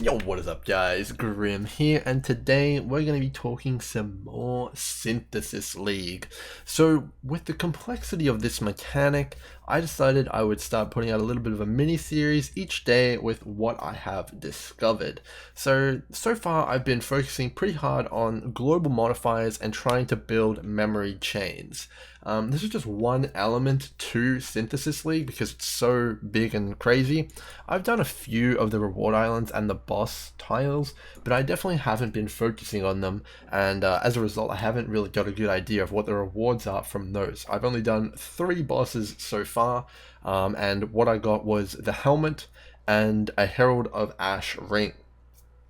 Yo, what is up guys, Grim here, and today we're going to be talking some more Synthesis League. So with the complexity of this mechanic, I decided I would start putting out a little bit of a mini-series each day with what I have discovered. So far I've been focusing pretty hard on global modifiers and trying to build memory chains. This is just one element to Synthesis League because it's so big and crazy. I've done a few of the reward islands and the boss tiles, but I definitely haven't been focusing on them, and as a result I haven't really got a good idea of what the rewards are from those. I've only done 3 bosses so far, and what I got was the helmet and a Herald of Ash ring,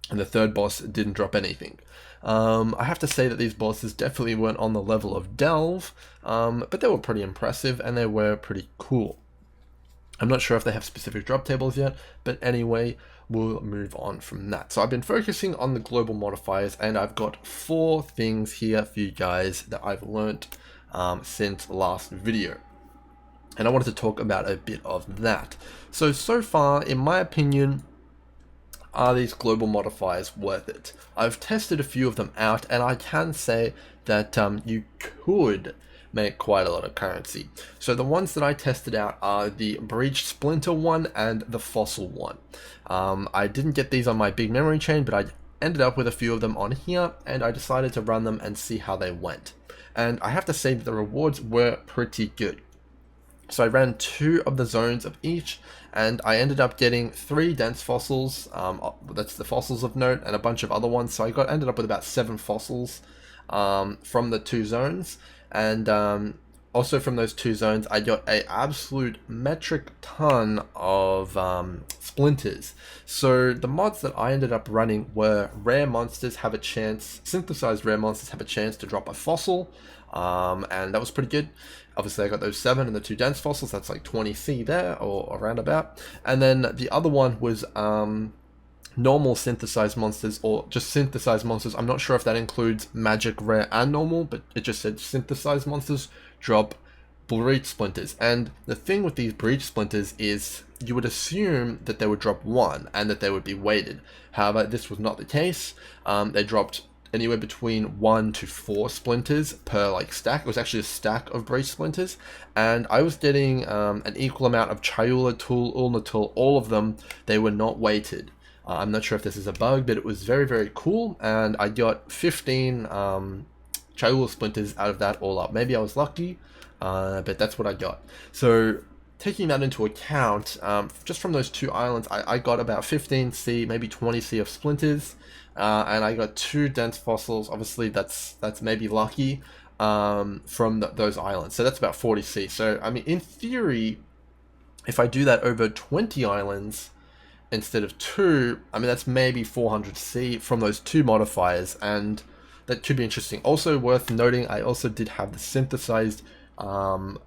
and the 3rd boss didn't drop anything. I have to say that these bosses definitely weren't on the level of Delve, but they were pretty impressive and they were pretty cool. I'm not sure if they have specific drop tables yet, but anyway, we'll move on from that. So I've been focusing on the global modifiers, and I've got 4 things here for you guys that I've learnt since last video. And I wanted to talk about a bit of that. So far, in my opinion, are these global modifiers worth it? I've tested a few of them out, and I can say that you could make quite a lot of currency. So the ones that I tested out are the breached splinter one and the fossil one. I didn't get these on my big memory chain, but I ended up with a few of them on here, and I decided to run them and see how they went. And I have to say that the rewards were pretty good. So I ran 2 of the zones of each, and I ended up getting 3 dense fossils, that's the fossils of note, and a bunch of other ones. So I ended up with about 7 fossils from the 2 zones, and also from those 2 zones I got a absolute metric ton of splinters. So the mods that I ended up running were rare monsters have a chance, synthesized rare monsters have a chance to drop a fossil, and that was pretty good. Obviously I got those 7 and the 2 dense fossils, that's like 20C there, or around about. And then the other one was normal synthesized monsters, or just synthesized monsters. I'm not sure if that includes magic, rare, and normal, but it just said synthesized monsters drop breach splinters. And the thing with these breach splinters is you would assume that they would drop 1 and that they would be weighted. However, this was not the case. They dropped anywhere between 1 to 4 splinters per like stack. It was actually a stack of breach splinters, and I was getting an equal amount of Chayula tool, Ulna tool, all of them. They were not weighted. I'm not sure if this is a bug, but it was very, very cool, and I got 15 Chayula splinters out of that all up. Maybe I was lucky, but that's what I got. So taking that into account, just from those 2 islands, I got about 15C, maybe 20C of splinters, and I got 2 dense fossils. Obviously that's maybe lucky from those islands, so that's about 40C. So I mean, in theory, if I do that over 20 islands instead of 2, I mean that's maybe 400C from those 2 modifiers, and that could be interesting. Also worth noting, I also did have the synthesized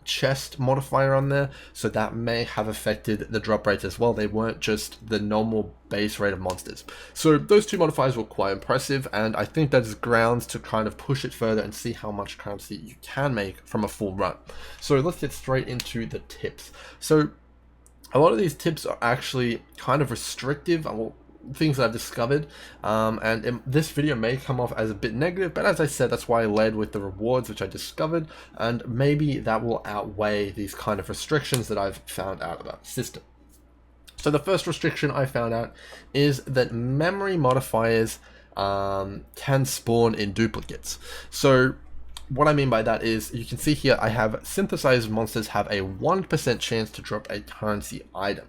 chest modifier on there, so that may have affected the drop rates as well. They weren't just the normal base rate of monsters. So those 2 modifiers were quite impressive, and I think that is grounds to kind of push it further and see how much currency you can make from a full run. So let's get straight into the tips. So a lot of these tips are actually kind of restrictive, things that I've discovered, and this video may come off as a bit negative, but as I said, that's why I led with the rewards which I discovered, and maybe that will outweigh these kind of restrictions that I've found out about the system. So the first restriction I found out is that memory modifiers can spawn in duplicates. So what I mean by that is, you can see here I have synthesized monsters have a 1% chance to drop a currency item.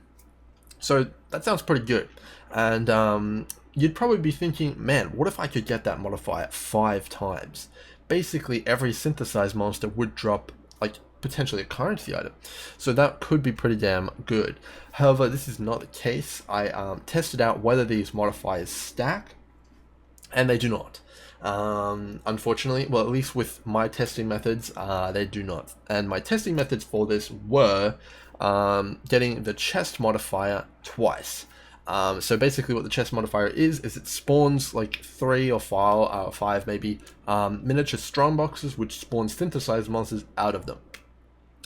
So that sounds pretty good, and you'd probably be thinking, man, what if I could get that modifier 5 times? Basically every synthesized monster would drop like potentially a currency item, so that could be pretty damn good. However, this is not the case. I tested out whether these modifiers stack, and they do not. Unfortunately, well, at least with my testing methods, they do not. And my testing methods for this were getting the chest modifier twice. So basically what the chest modifier is it spawns like 3 or 5 maybe miniature strong boxes which spawn synthesized monsters out of them.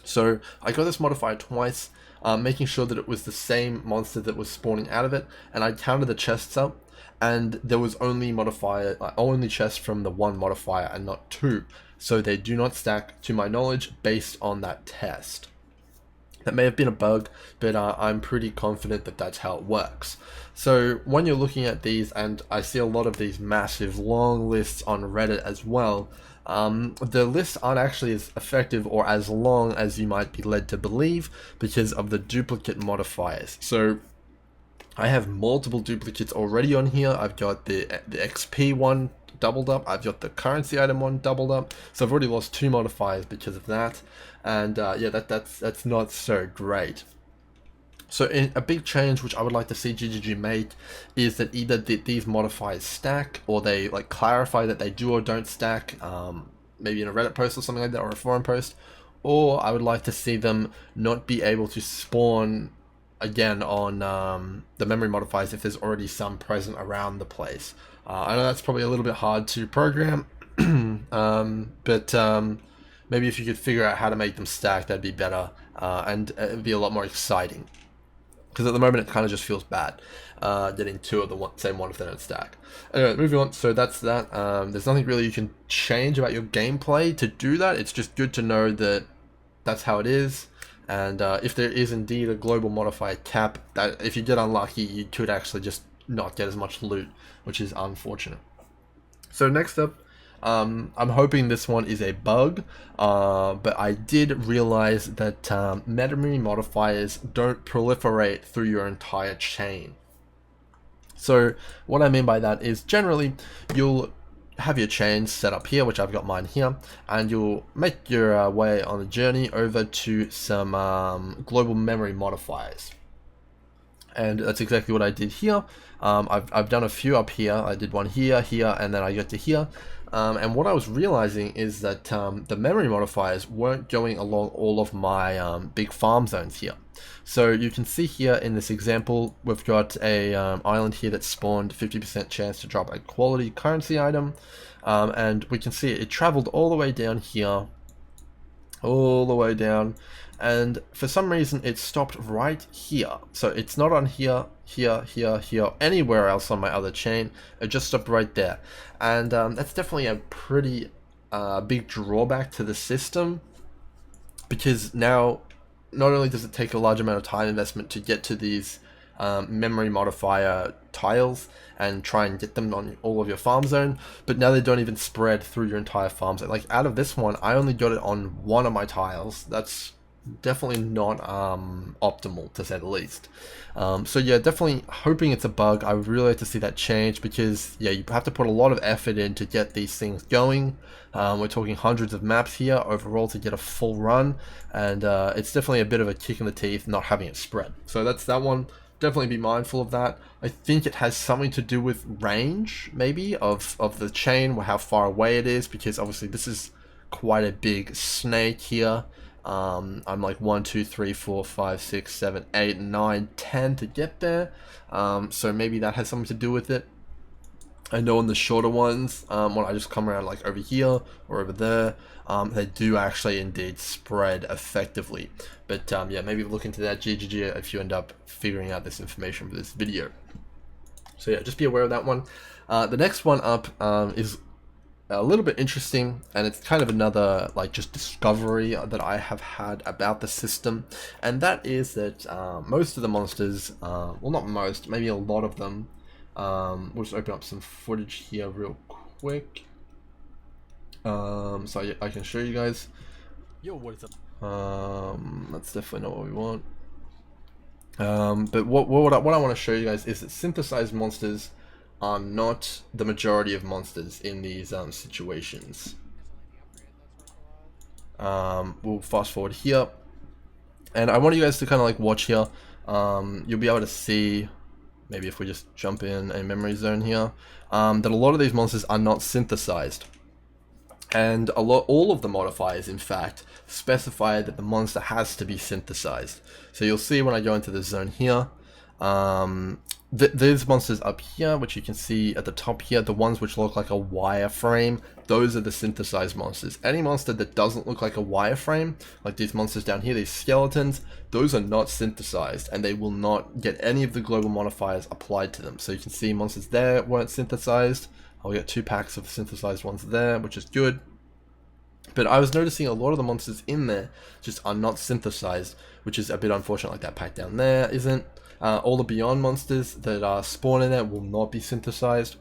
So I got this modifier twice. making sure that it was the same monster that was spawning out of it, and I counted the chests up, and there was only chests from the one modifier and not two, so they do not stack to my knowledge based on that test. That may have been a bug, but I'm pretty confident that that's how it works. So when you're looking at these, and I see a lot of these massive long lists on Reddit as well, the lists aren't actually as effective or as long as you might be led to believe because of the duplicate modifiers. So I have multiple duplicates already on here. I've got the XP one doubled up. I've got the currency item one doubled up. So I've already lost 2 modifiers because of that. And yeah, that's not so great. So a big change which I would like to see GGG make is that either these modifiers stack, or they like clarify that they do or don't stack, maybe in a Reddit post or something like that, or a forum post. Or I would like to see them not be able to spawn again on the memory modifiers if there's already some present around the place. I know that's probably a little bit hard to program, but maybe if you could figure out how to make them stack, that'd be better, and it'd be a lot more exciting. Because at the moment it kind of just feels bad getting 2 of the same one if they don't stack. Anyway, moving on. So that's that. There's nothing really you can change about your gameplay to do that. It's just good to know that that's how it is. And if there is indeed a global modifier cap, that if you get unlucky, you could actually just not get as much loot, which is unfortunate. So next up, I'm hoping this one is a bug, but I did realize that memory modifiers don't proliferate through your entire chain. So what I mean by that is generally you'll have your chains set up here, which I've got mine here, and you'll make your way on a journey over to some global memory modifiers. And that's exactly what I did here. I've done a few up here. I did one here, here, and then I got to here. And what I was realizing is that the memory modifiers weren't going along all of my big farm zones here. So you can see here in this example, we've got a island here that spawned 50% chance to drop a quality currency item. And we can see it traveled all the way down here, all the way down. And for some reason it stopped right here. So it's not on here, here, here, here, anywhere else on my other chain. It just stopped right there. And that's definitely a pretty big drawback to the system, because now not only does it take a large amount of time investment to get to these memory modifier tiles and try and get them on all of your farm zone, but now they don't even spread through your entire farm zone. Like out of this one, I only got it on one of my tiles. That's definitely not optimal, to say the least. So yeah, definitely hoping it's a bug. I would really like to see that change, because yeah, you have to put a lot of effort in to get these things going. We're talking hundreds of maps here overall to get a full run, and it's definitely a bit of a kick in the teeth not having it spread. So that's that one. Definitely be mindful of that. I think it has something to do with range, maybe, of the chain, how far away it is, because obviously this is quite a big snake here. I'm like 1, 2, 3, 4, 5, 6, 7, 8, 9, 10 to get there. So maybe that has something to do with it. I know on the shorter ones, when I just come around like over here or over there, they do actually indeed spread effectively. But yeah, maybe look into that, GGG, if you end up figuring out this information for this video. So yeah, just be aware of that one. The next one up is a little bit interesting, and it's kind of another like just discovery that I have had about the system, and that is that most of the monsters, well, not most, maybe a lot of them, we'll just open up some footage here real quick, so I can show you guys. Yo, what is up? That's definitely not what we want. But what I want to show you guys is that synthesized monsters are not the majority of monsters in these situations. We'll fast forward here, and I want you guys to kind of like watch here. You'll be able to see, maybe if we just jump in a memory zone here, that a lot of these monsters are not synthesized. And all of the modifiers, in fact, specify that the monster has to be synthesized. So you'll see when I go into the zone here, These monsters up here, which you can see at the top here, the ones which look like a wireframe, those are the synthesized monsters. Any monster that doesn't look like a wireframe, like these monsters down here, these skeletons, those are not synthesized, and they will not get any of the global modifiers applied to them. So you can see monsters there weren't synthesized. I'll get 2 packs of synthesized ones there, which is good. But I was noticing a lot of the monsters in there just are not synthesized, which is a bit unfortunate. Like that pack down there isn't. All the Beyond monsters that are spawned in there will not be synthesized.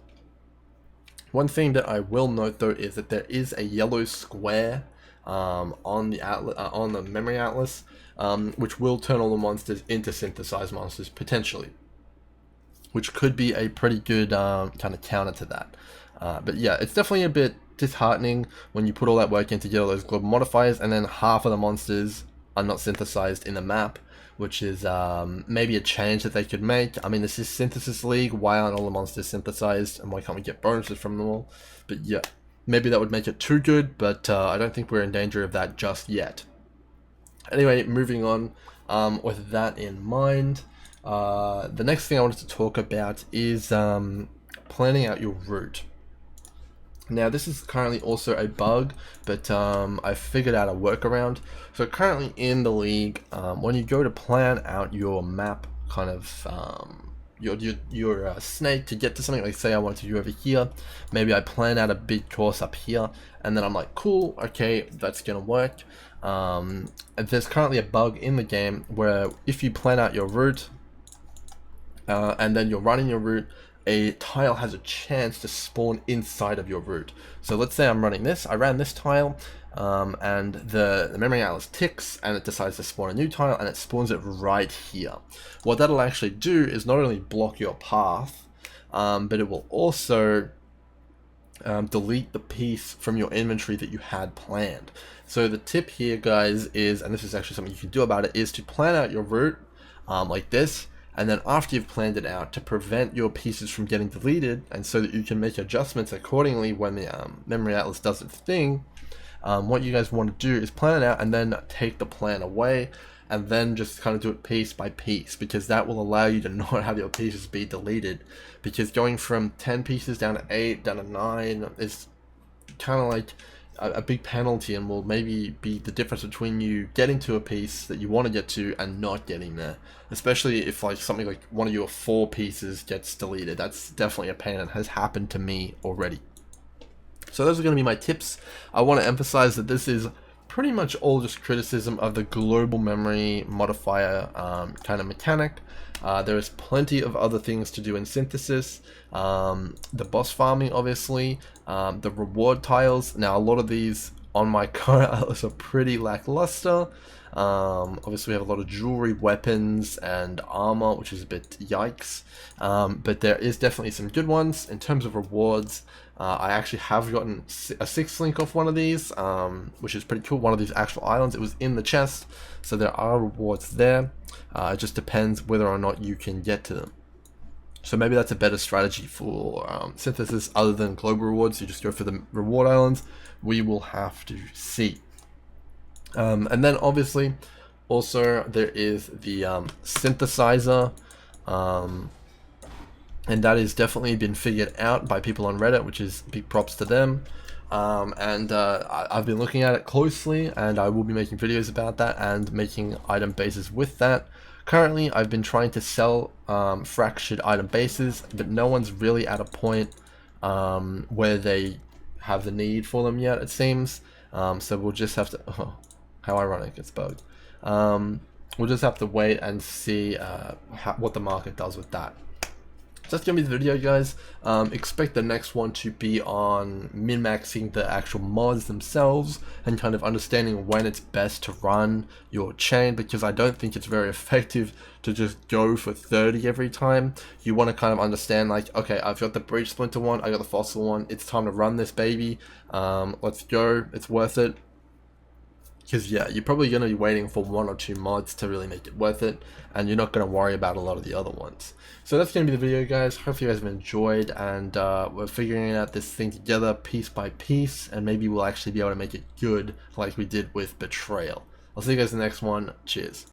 One thing that I will note though is that there is a yellow square on the memory atlas, which will turn all the monsters into synthesized monsters potentially, which could be a pretty good kind of counter to that. But yeah, it's definitely a bit disheartening when you put all that work in to get all those global modifiers and then half of the monsters are not synthesized in the map, which is maybe a change that they could make. I mean, this is Synthesis League, why aren't all the monsters synthesized and why can't we get bonuses from them all? But yeah, maybe that would make it too good, but I don't think we're in danger of that just yet. Anyway, moving on, with that in mind, the next thing I wanted to talk about is planning out your route. Now this is currently also a bug, but I figured out a workaround. So currently in the league, when you go to plan out your map, kind of your snake to get to something, like say I want to go over here, maybe I plan out a big course up here, and then I'm like, cool, okay, that's gonna work. And there's currently a bug in the game where if you plan out your route, and then you're running your route, a tile has a chance to spawn inside of your route. So let's say I'm running this, I ran this tile, and the memory atlas ticks and it decides to spawn a new tile and it spawns it right here. What that'll actually do is not only block your path, but it will also delete the piece from your inventory that you had planned. So the tip here, guys, is, and this is actually something you can do about it, is to plan out your route like this. And then after you've planned it out, to prevent your pieces from getting deleted, and so that you can make adjustments accordingly when the memory atlas does its thing, what you guys want to do is plan it out and then take the plan away, and then just kind of do it piece by piece, because that will allow you to not have your pieces be deleted. Because going from 10 pieces down to 8, down to 9 is kind of like a big penalty, and will maybe be the difference between you getting to a piece that you want to get to and not getting there. Especially if like something like one of your 4 pieces gets deleted. That's definitely a pain and has happened to me already. So those are going to be my tips. I want to emphasize that this is pretty much all just criticism of the global memory modifier kind of mechanic. There is plenty of other things to do in synthesis. The boss farming, obviously, the reward tiles. Now a lot of these on my current atlas are pretty lackluster. Obviously we have a lot of jewelry, weapons, and armor, which is a bit yikes. But there is definitely some good ones. In terms of rewards, I actually have gotten a 6th link off one of these, which is pretty cool. One of these actual islands, it was in the chest, so there are rewards there. It just depends whether or not you can get to them. So maybe that's a better strategy for synthesis other than global rewards. You just go for the reward islands. We will have to see. And then obviously also there is the synthesizer, and that has definitely been figured out by people on Reddit, which is big props to them. I've been looking at it closely, and I will be making videos about that and making item bases with that. Currently I've been trying to sell fractured item bases, but no one's really at a point where they have the need for them yet, it seems. So we'll just have to, oh, how ironic, it's bugged. We'll just have to wait and see what the market does with that. So that's gonna be the video, guys. Expect the next one to be on min-maxing the actual mods themselves and kind of understanding when it's best to run your chain, because I don't think it's very effective to just go for 30 every time. You want to kind of understand, like, okay, I've got the breach splinter one, I got the fossil one, it's time to run this baby. Let's go, it's worth it. Because yeah, you're probably going to be waiting for 1 or 2 mods to really make it worth it, and you're not going to worry about a lot of the other ones. So that's going to be the video, guys. Hopefully you guys have enjoyed, and we're figuring out this thing together piece by piece, and maybe we'll actually be able to make it good like we did with Betrayal. I'll see you guys in the next one. Cheers.